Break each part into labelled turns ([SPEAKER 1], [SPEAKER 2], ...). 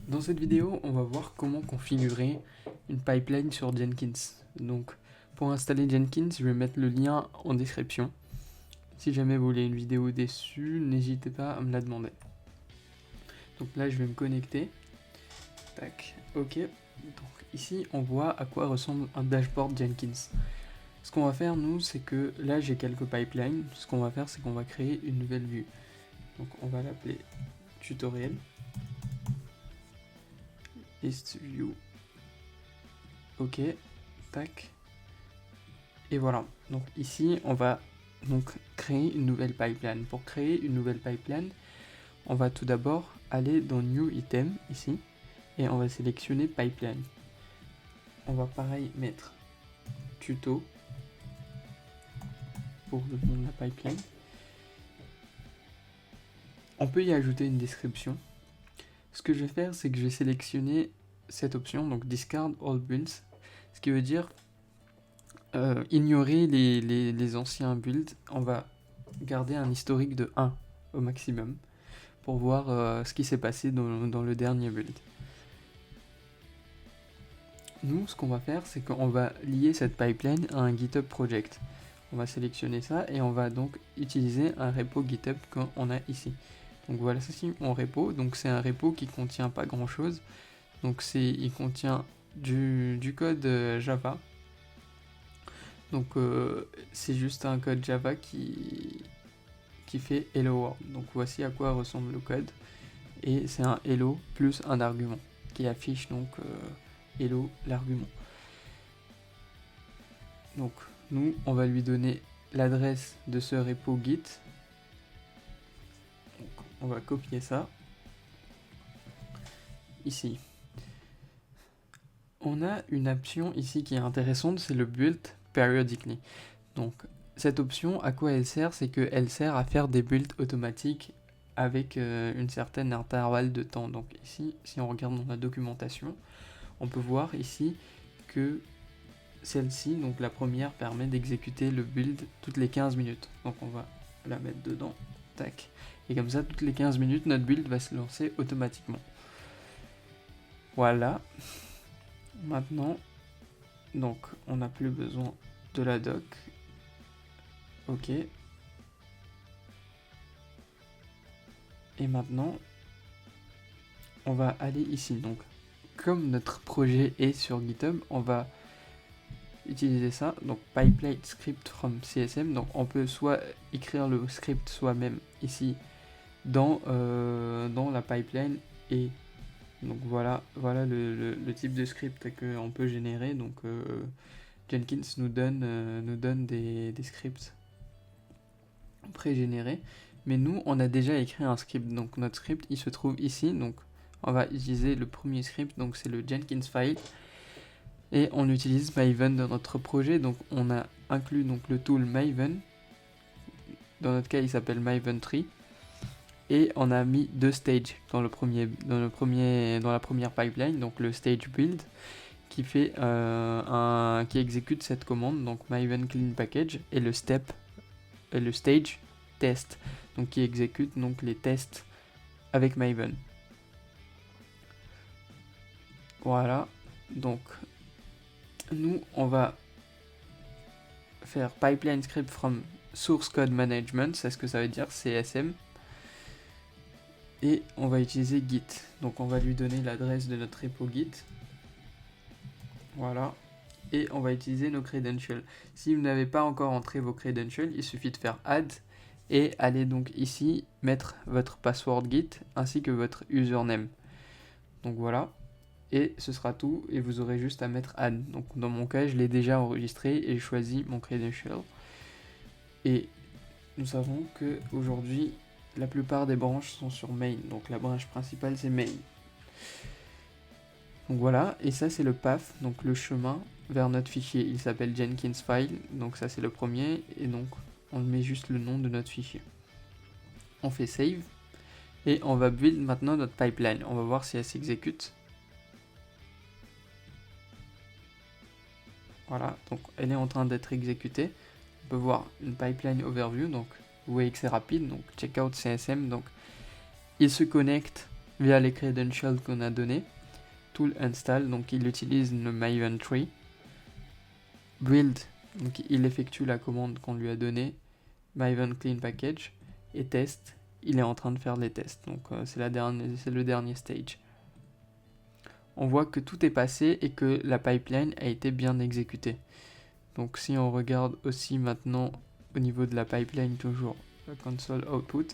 [SPEAKER 1] Dans cette vidéo, on va voir comment configurer une pipeline sur Jenkins. Donc, pour installer Jenkins, je vais mettre le lien en description. Si jamais vous voulez une vidéo dessus, n'hésitez pas à me la demander. Donc là, je vais me connecter. Tac, ok. Donc ici, on voit à quoi ressemble un dashboard Jenkins. Ce qu'on va faire, nous, c'est que là, j'ai quelques pipelines. Ce qu'on va faire, c'est qu'on va créer une nouvelle vue. Donc, on va l'appeler tutoriel. List view. Ok, tac. Et voilà. Donc ici, on va donc créer une nouvelle pipeline. Pour créer une nouvelle pipeline, on va tout d'abord aller dans New Item ici et on va sélectionner Pipeline. On va pareil mettre tuto pour le nom de la pipeline. On peut y ajouter une description. Ce que je vais faire, c'est que je vais sélectionner cette option, donc Discard All Builds, ce qui veut dire ignorer les anciens builds. On va garder un historique de 1 au maximum pour voir ce qui s'est passé dans le dernier build. Nous, ce qu'on va faire, c'est qu'on va lier cette pipeline à un GitHub project. On va sélectionner ça et on va donc utiliser un repo GitHub qu'on a ici. Donc voilà, ceci mon repo. Donc c'est un repo qui contient pas grand chose. Donc il contient du code Java. Donc c'est juste un code Java qui fait Hello World. Donc voici à quoi ressemble le code. Et c'est un Hello plus un argument qui affiche donc Hello l'argument. Donc nous, on va lui donner l'adresse de ce repo Git. Donc, on va copier ça. Ici. On a une option ici qui est intéressante, c'est le build periodically. Donc cette option, à quoi elle sert? C'est qu'elle sert à faire des builds automatiques avec une certaine intervalle de temps. Donc ici, si on regarde dans la documentation, on peut voir ici que celle-ci, donc la première, permet d'exécuter le build toutes les 15 minutes. Donc on va la mettre dedans, tac. Et comme ça, toutes les 15 minutes, notre build va se lancer automatiquement. Voilà. Maintenant, donc on n'a plus besoin de la doc. Ok. Et maintenant, on va aller ici. Donc, comme notre projet est sur GitHub, on va utiliser ça. Donc, pipeline script from CSM. Donc, on peut soit écrire le script soi-même ici dans la pipeline. Et donc, voilà le type de script qu'on peut générer. Donc, Jenkins nous donne des scripts pré-générés. Mais nous, on a déjà écrit un script. Donc, notre script, il se trouve ici. Donc, on va utiliser le premier script. Donc, c'est le Jenkins file. Et on utilise Maven dans notre projet. Donc, on a inclus donc, le tool Maven. Dans notre cas, il s'appelle Maven Tree. Et on a mis deux stages dans la première pipeline. Donc, le stage build qui fait qui exécute cette commande. Donc, Maven clean package. Et le stage test, donc qui exécute donc les tests avec Maven. Voilà, donc nous on va faire pipeline script from source code management, c'est ce que ça veut dire, CSM, et on va utiliser Git. Donc on va lui donner l'adresse de notre repo Git. Voilà. Et on va utiliser nos credentials. Si vous n'avez pas encore entré vos credentials, il suffit de faire add et aller donc ici mettre votre password Git ainsi que votre username. Donc voilà, et ce sera tout et vous aurez juste à mettre add. Donc dans mon cas, je l'ai déjà enregistré et j'ai choisi mon credential. Et nous savons que aujourd'hui, la plupart des branches sont sur main. Donc la branche principale c'est main. Donc voilà, et ça c'est le path, donc le chemin vers notre fichier. Il s'appelle Jenkins file, donc ça c'est le premier, et donc on met juste le nom de notre fichier. On fait save, et on va build maintenant notre pipeline. On va voir si elle s'exécute. Voilà, donc elle est en train d'être exécutée. On peut voir une pipeline overview, donc vous voyez que c'est rapide, donc checkout CSM, donc il se connecte via les credentials qu'on a donnés. Tool install, donc il utilise le Maven tree. Build, donc il effectue la commande qu'on lui a donnée. Maven clean package. Et test, il est en train de faire les tests. Donc c'est le dernier stage. On voit que tout est passé et que la pipeline a été bien exécutée. Donc si on regarde aussi maintenant au niveau de la pipeline, toujours la console output,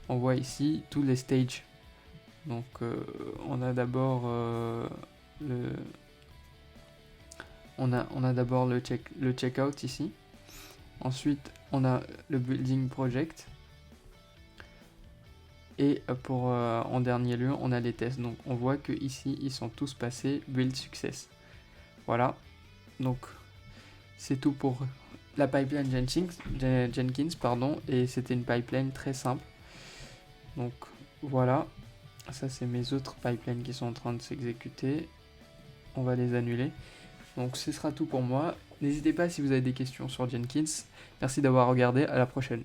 [SPEAKER 1] on voit ici tous les stages. Donc on a d'abord le checkout ici. Ensuite on a le building project. Et en dernier lieu, on a les tests. Donc on voit que ici ils sont tous passés build success. Voilà. Donc c'est tout pour la pipeline Jenkins, et c'était une pipeline très simple. Donc voilà. Ça c'est mes autres pipelines qui sont en train de s'exécuter. On va les annuler. Donc ce sera tout pour moi. N'hésitez pas si vous avez des questions sur Jenkins. Merci d'avoir regardé. À la prochaine.